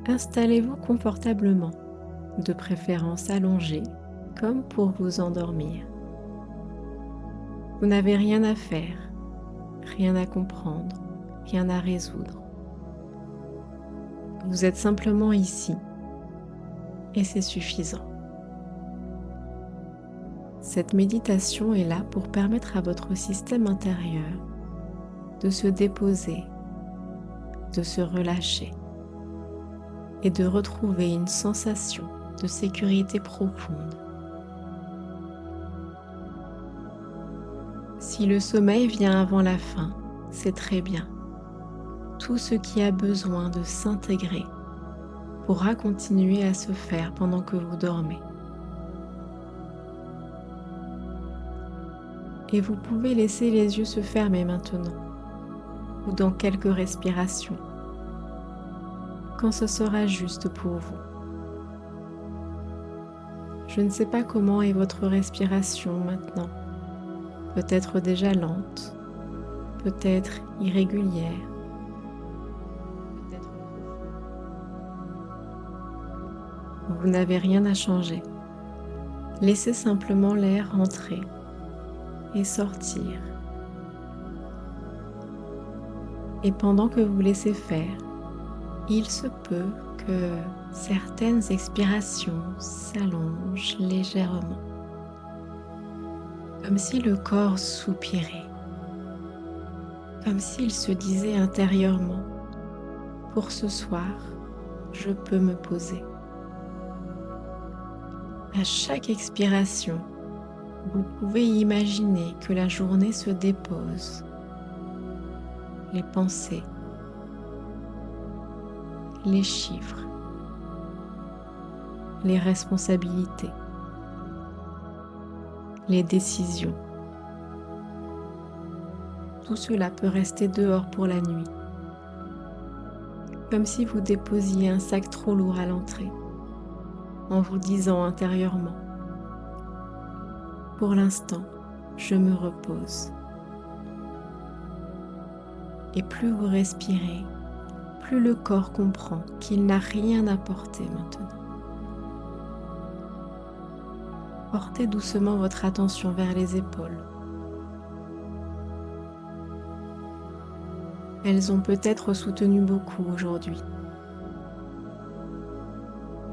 Installez-vous confortablement, de préférence allongé, comme pour vous endormir. Vous n'avez rien à faire, rien à comprendre, rien à résoudre. Vous êtes simplement ici et c'est suffisant. Cette méditation est là pour permettre à votre système intérieur de se déposer, de se relâcher et de retrouver une sensation de sécurité profonde. Si le sommeil vient avant la fin, c'est très bien. Tout ce qui a besoin de s'intégrer pourra continuer à se faire pendant que vous dormez. Et vous pouvez laisser les yeux se fermer maintenant, ou dans quelques respirations, quand ce sera juste pour vous. Je ne sais pas comment est votre respiration maintenant. Peut-être déjà lente, peut-être irrégulière, peut-être profonde. Vous n'avez rien à changer. Laissez simplement l'air entrer et sortir. Et pendant que vous laissez faire, il se peut que certaines expirations s'allongent légèrement, comme si le corps soupirait, comme s'il se disait intérieurement: pour ce soir, je peux me poser. À chaque expiration, vous pouvez imaginer que la journée se dépose, les pensées, les chiffres, les responsabilités, les décisions. Tout cela peut rester dehors pour la nuit, comme si vous déposiez un sac trop lourd à l'entrée, en vous disant intérieurement: pour l'instant, je me repose. Et plus vous respirez, plus le corps comprend qu'il n'a rien à porter maintenant. Portez doucement votre attention vers les épaules. Elles ont peut-être soutenu beaucoup aujourd'hui.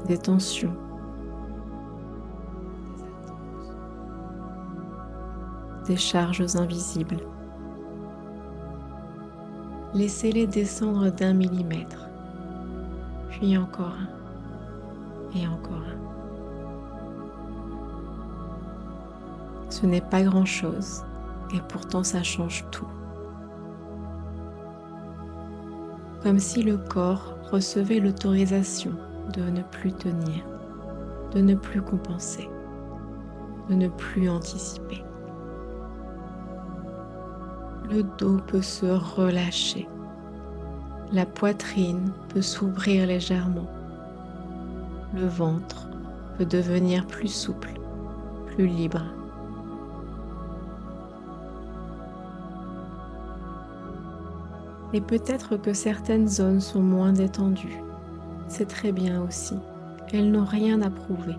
Des tensions, des attentes, des charges invisibles. Laissez-les descendre d'1 millimètre, puis encore un et encore un. Ce n'est pas grand-chose et pourtant ça change tout. Comme si le corps recevait l'autorisation de ne plus tenir, de ne plus compenser, de ne plus anticiper. Le dos peut se relâcher, la poitrine peut s'ouvrir légèrement, le ventre peut devenir plus souple, plus libre. Et peut-être que certaines zones sont moins détendues. C'est très bien aussi. Elles n'ont rien à prouver.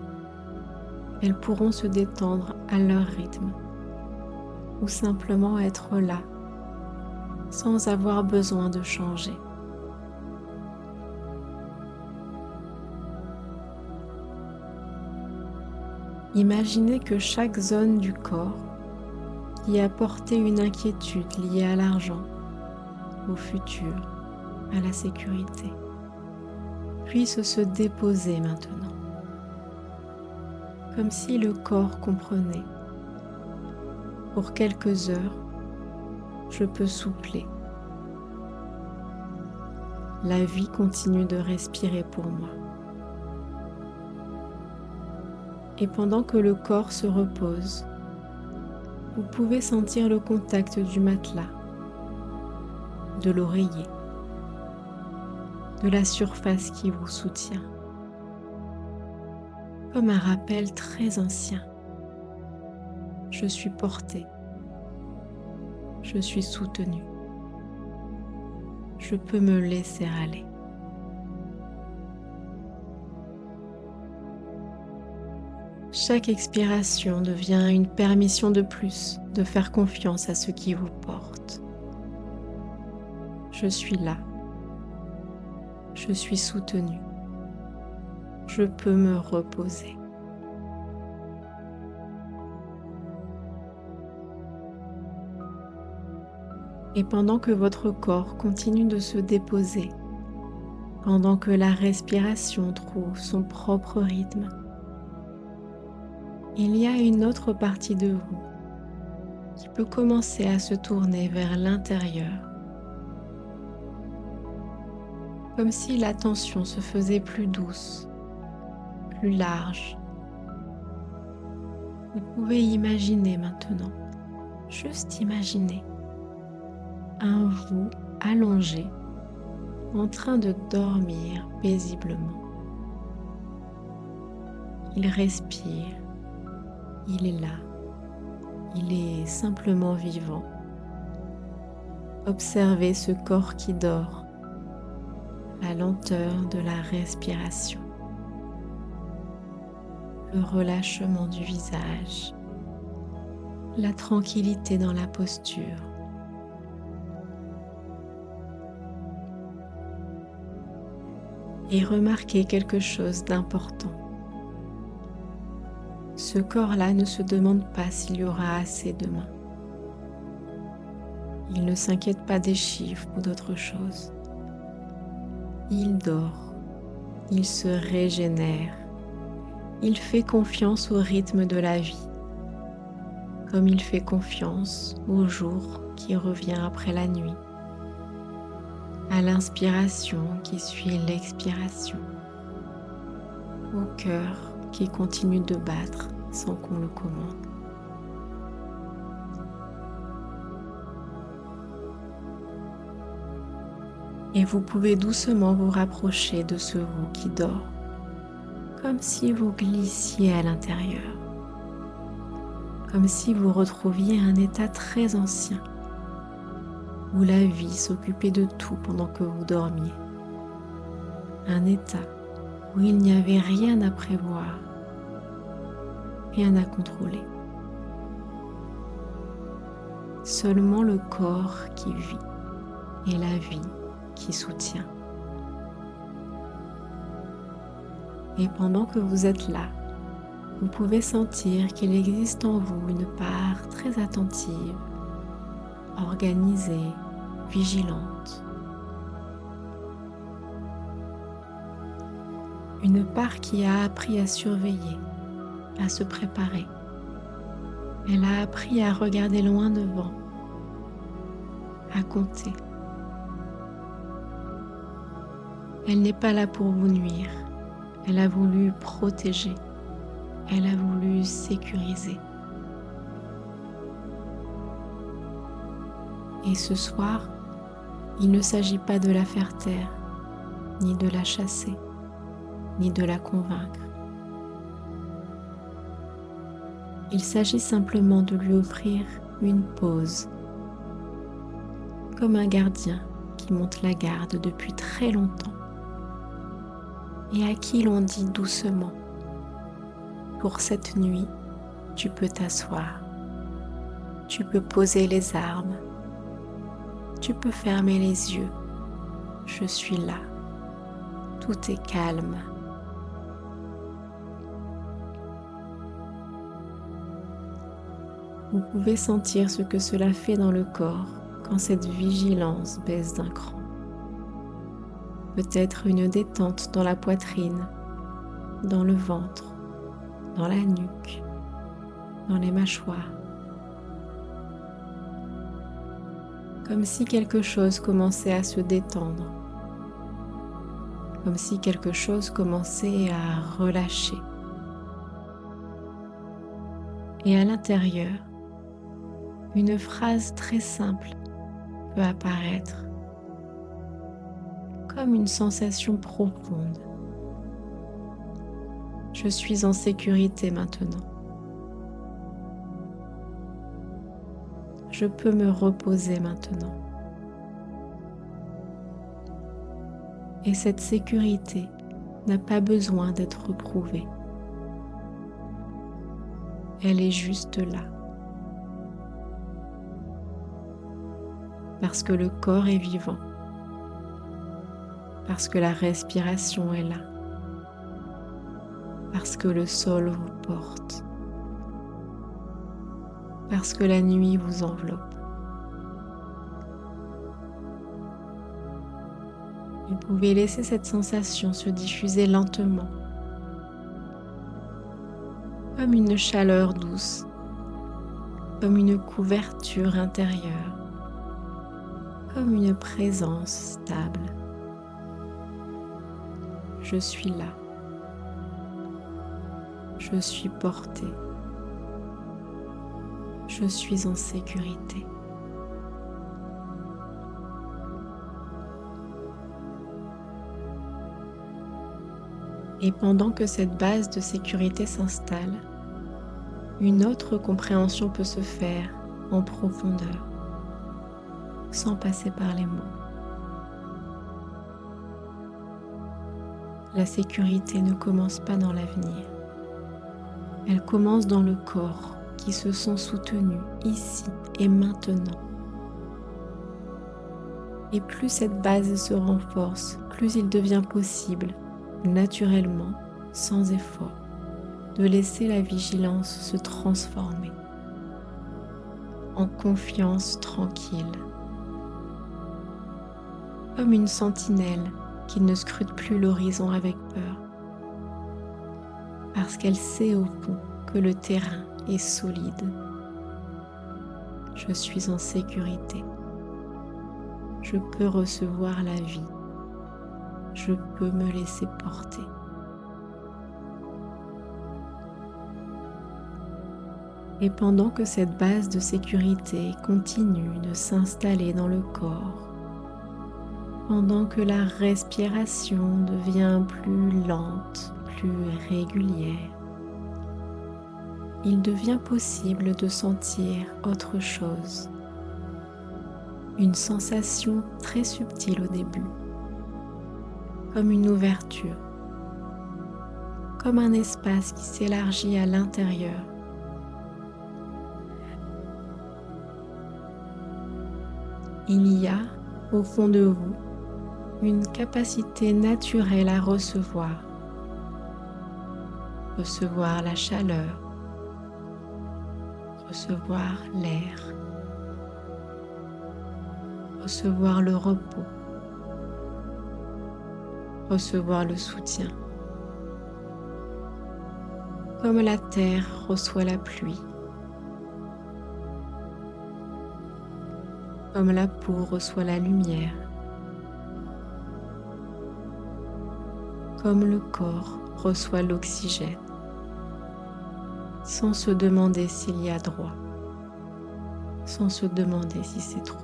Elles pourront se détendre à leur rythme ou simplement être là, sans avoir besoin de changer. Imaginez que chaque zone du corps qui a porté une inquiétude liée à l'argent, au futur, à la sécurité, puisse se déposer maintenant, comme si le corps comprenait: pour quelques heures, je peux soupler. La vie continue de respirer pour moi. Et pendant que le corps se repose, vous pouvez sentir le contact du matelas, de l'oreiller, de la surface qui vous soutient, comme un rappel très ancien. Je suis porté, je suis soutenu, je peux me laisser aller. Chaque expiration devient une permission de plus de faire confiance à ce qui vous porte. Je suis là. Je suis soutenu. Je peux me reposer. Et pendant que votre corps continue de se déposer, pendant que la respiration trouve son propre rythme, il y a une autre partie de vous qui peut commencer à se tourner vers l'intérieur, comme si l'attention se faisait plus douce, plus large. Vous pouvez imaginer maintenant, juste imaginer, un vous allongé en train de dormir paisiblement. Il respire, il est là, il est simplement vivant. Observez ce corps qui dort, la lenteur de la respiration, le relâchement du visage, la tranquillité dans la posture. Et remarquez quelque chose d'important. Ce corps-là ne se demande pas s'il y aura assez demain. Il ne s'inquiète pas des chiffres ou d'autres choses. Il dort, il se régénère, il fait confiance au rythme de la vie, comme il fait confiance au jour qui revient après la nuit, à l'inspiration qui suit l'expiration, au cœur qui continue de battre sans qu'on le commande. Et vous pouvez doucement vous rapprocher de ce vous qui dort, comme si vous glissiez à l'intérieur, comme si vous retrouviez un état très ancien, où la vie s'occupait de tout pendant que vous dormiez. Un état où il n'y avait rien à prévoir, rien à contrôler. Seulement le corps qui vit et la vie qui soutient. Et pendant que vous êtes là, vous pouvez sentir qu'il existe en vous une part très attentive, organisée, vigilante. Une part qui a appris à surveiller, à se préparer. Elle a appris à regarder loin devant, à compter. Elle n'est pas là pour vous nuire. Elle a voulu protéger. Elle a voulu sécuriser. Et ce soir, il ne s'agit pas de la faire taire, ni de la chasser, ni de la convaincre. Il s'agit simplement de lui offrir une pause, comme un gardien qui monte la garde depuis très longtemps et à qui l'on dit doucement: pour cette nuit, tu peux t'asseoir, tu peux poser les armes, tu peux fermer les yeux, je suis là, tout est calme. Vous pouvez sentir ce que cela fait dans le corps quand cette vigilance baisse d'un cran. Peut-être une détente dans la poitrine, dans le ventre, dans la nuque, dans les mâchoires. Comme si quelque chose commençait à se détendre, comme si quelque chose commençait à relâcher. Et à l'intérieur, une phrase très simple peut apparaître, comme une sensation profonde. Je suis en sécurité maintenant. Je peux me reposer maintenant. Et cette sécurité n'a pas besoin d'être prouvée. Elle est juste là. Parce que le corps est vivant. Parce que la respiration est là. Parce que le sol vous porte. Parce que la nuit vous enveloppe. Vous pouvez laisser cette sensation se diffuser lentement, comme une chaleur douce, comme une couverture intérieure, comme une présence stable. Je suis là. Je suis portée. Je suis en sécurité. Et pendant que cette base de sécurité s'installe, une autre compréhension peut se faire en profondeur, sans passer par les mots. La sécurité ne commence pas dans l'avenir. Elle commence dans le corps qui se sent soutenu ici et maintenant. Et plus cette base se renforce, plus il devient possible, naturellement, sans effort, de laisser la vigilance se transformer en confiance tranquille, comme une sentinelle qui ne scrute plus l'horizon avec peur, parce qu'elle sait au fond que le terrain est solide. Je suis en sécurité. Je peux recevoir la vie. Je peux me laisser porter. Et pendant que cette base de sécurité continue de s'installer dans le corps, pendant que la respiration devient plus lente, plus régulière, il devient possible de sentir autre chose. Une sensation très subtile au début, comme une ouverture, comme un espace qui s'élargit à l'intérieur. Il y a, au fond de vous, une capacité naturelle à recevoir. Recevoir la chaleur, recevoir l'air, recevoir le repos, recevoir le soutien. Comme la terre reçoit la pluie, comme la peau reçoit la lumière, comme le corps reçoit l'oxygène, sans se demander s'il y a droit, sans se demander si c'est trop.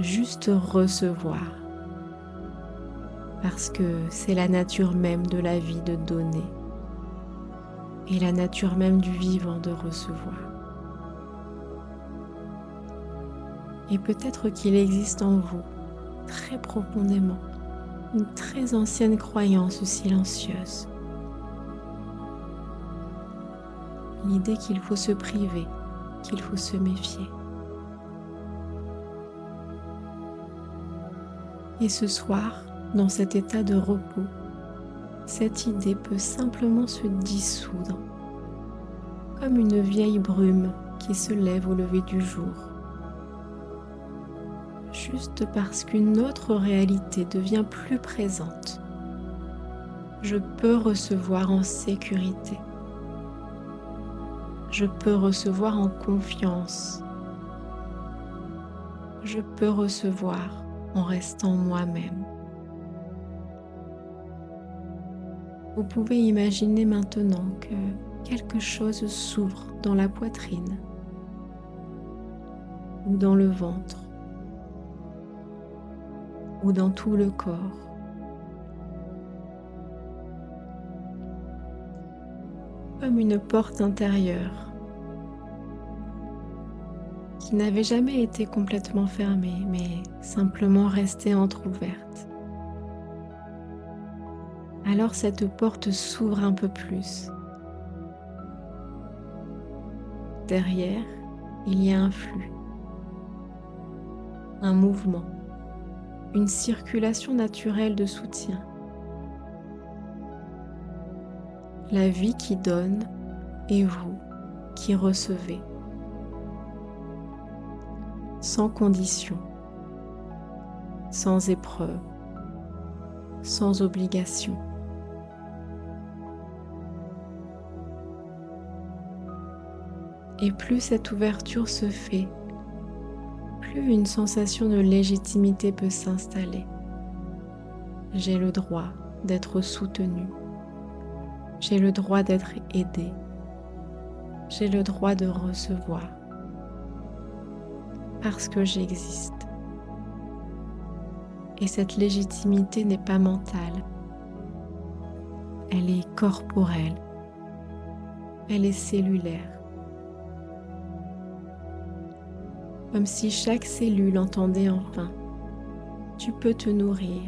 Juste recevoir, parce que c'est la nature même de la vie de donner, et la nature même du vivant de recevoir. Et peut-être qu'il existe en vous, très profondément, une très ancienne croyance silencieuse. L'idée qu'il faut se priver, qu'il faut se méfier. Et ce soir, dans cet état de repos, cette idée peut simplement se dissoudre, comme une vieille brume qui se lève au lever du jour. Juste parce qu'une autre réalité devient plus présente. Je peux recevoir en sécurité. Je peux recevoir en confiance. Je peux recevoir en restant moi-même. Vous pouvez imaginer maintenant que quelque chose s'ouvre dans la poitrine ou dans le ventre ou dans tout le corps. Comme une porte intérieure qui n'avait jamais été complètement fermée, mais simplement restée entr'ouverte. Alors cette porte s'ouvre un peu plus. derrière, il y a un flux, un mouvement, une circulation naturelle de soutien. La vie qui donne et vous qui recevez, sans condition, sans épreuve, sans obligation. Et plus cette ouverture se fait, plus une sensation de légitimité peut s'installer. J'ai le droit d'être soutenu. J'ai le droit d'être aidé. J'ai le droit de recevoir. Parce que j'existe. Et cette légitimité n'est pas mentale. Elle est corporelle. Elle est cellulaire. Comme si chaque cellule entendait enfin, tu peux te nourrir,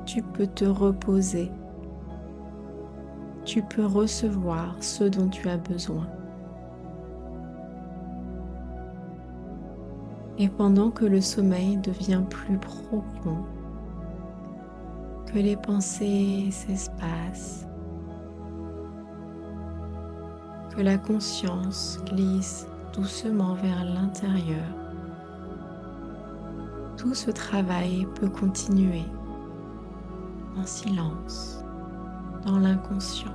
tu peux te reposer, tu peux recevoir ce dont tu as besoin. Et pendant que le sommeil devient plus profond, que les pensées s'espacent, que la conscience glisse doucement vers l'intérieur, tout ce travail peut continuer en silence, dans l'inconscient.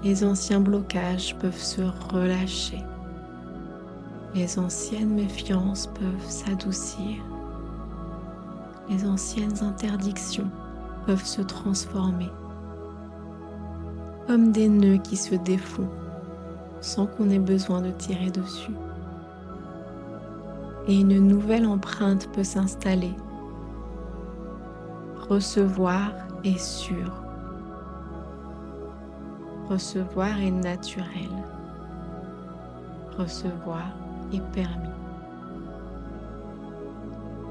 Les anciens blocages peuvent se relâcher. Les anciennes méfiances peuvent s'adoucir. Les anciennes interdictions peuvent se transformer comme des nœuds qui se défont sans qu'on ait besoin de tirer dessus. Et une nouvelle empreinte peut s'installer. Recevoir est sûr. Recevoir est naturel. Recevoir est permis.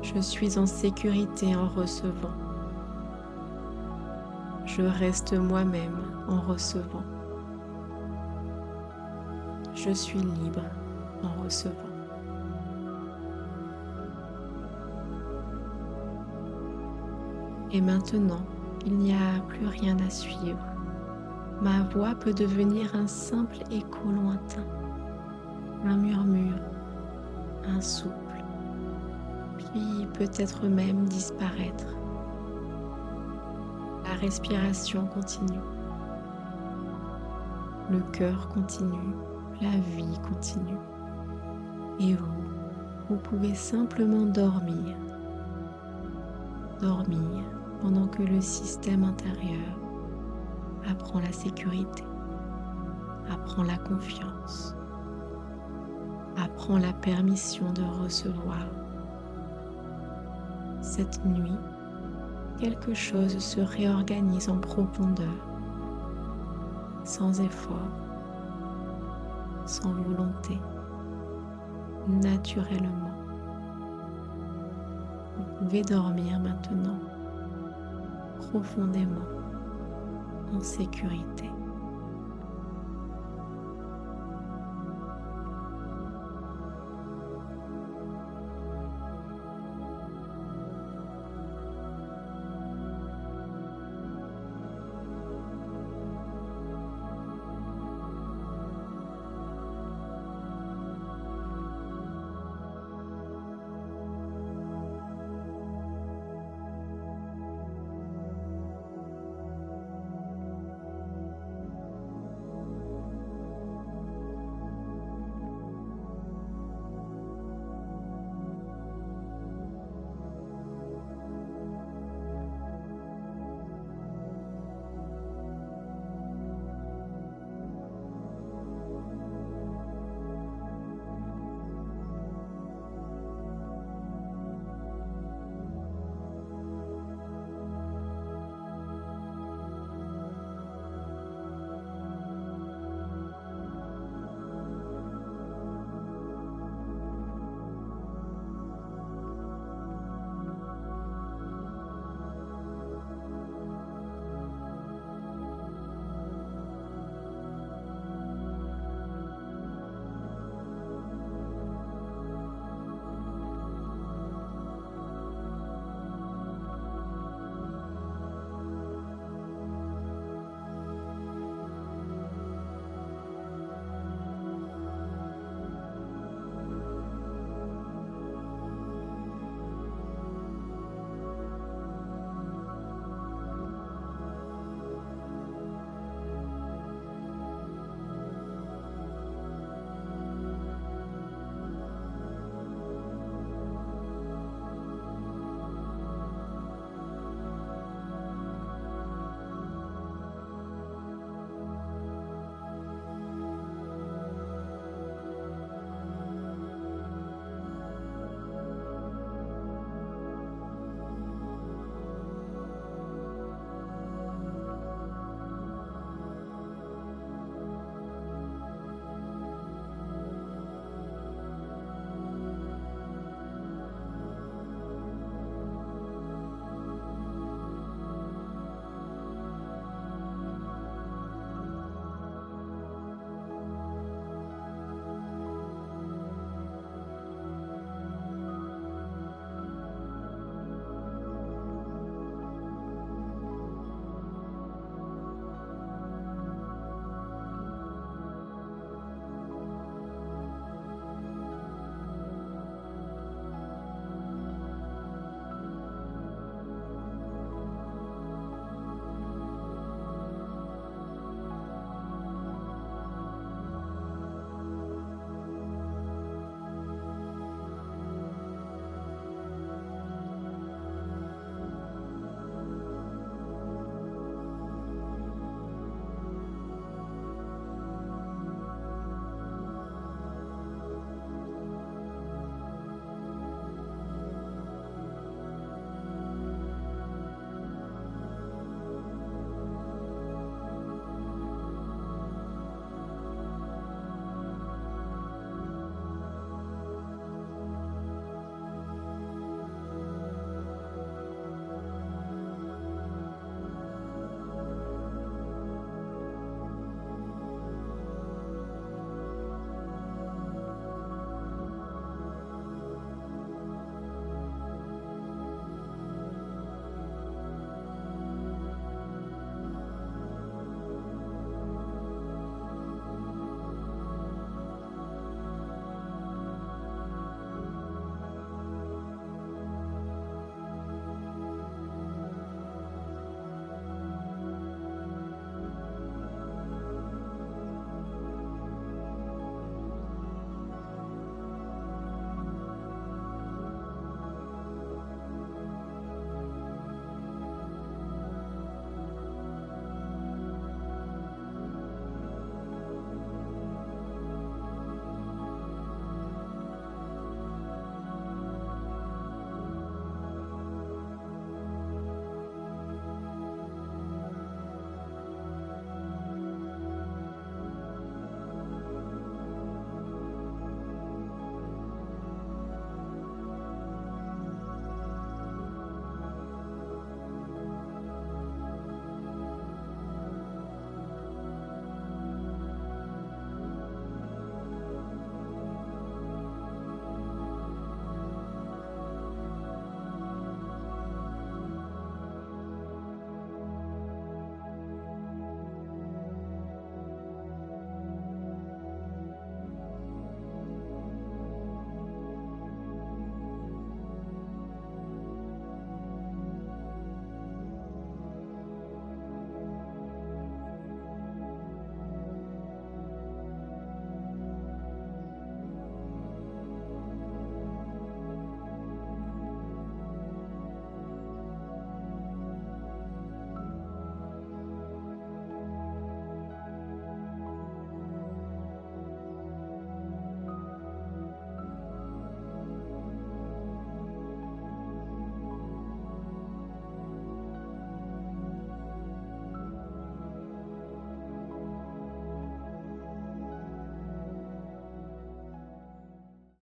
Je suis en sécurité en recevant. Je reste moi-même en recevant. Je suis libre en recevant. Et maintenant, il n'y a plus rien à suivre. Ma voix peut devenir un simple écho lointain, un murmure, un souffle, puis peut-être même disparaître. La respiration continue, le cœur continue, la vie continue. Et vous pouvez simplement dormir. Dormir pendant que le système intérieur apprend la sécurité, apprend la confiance, apprend la permission de recevoir. Cette nuit, quelque chose se réorganise en profondeur, sans effort, sans volonté, naturellement. Vous pouvez dormir maintenant, profondément, en sécurité.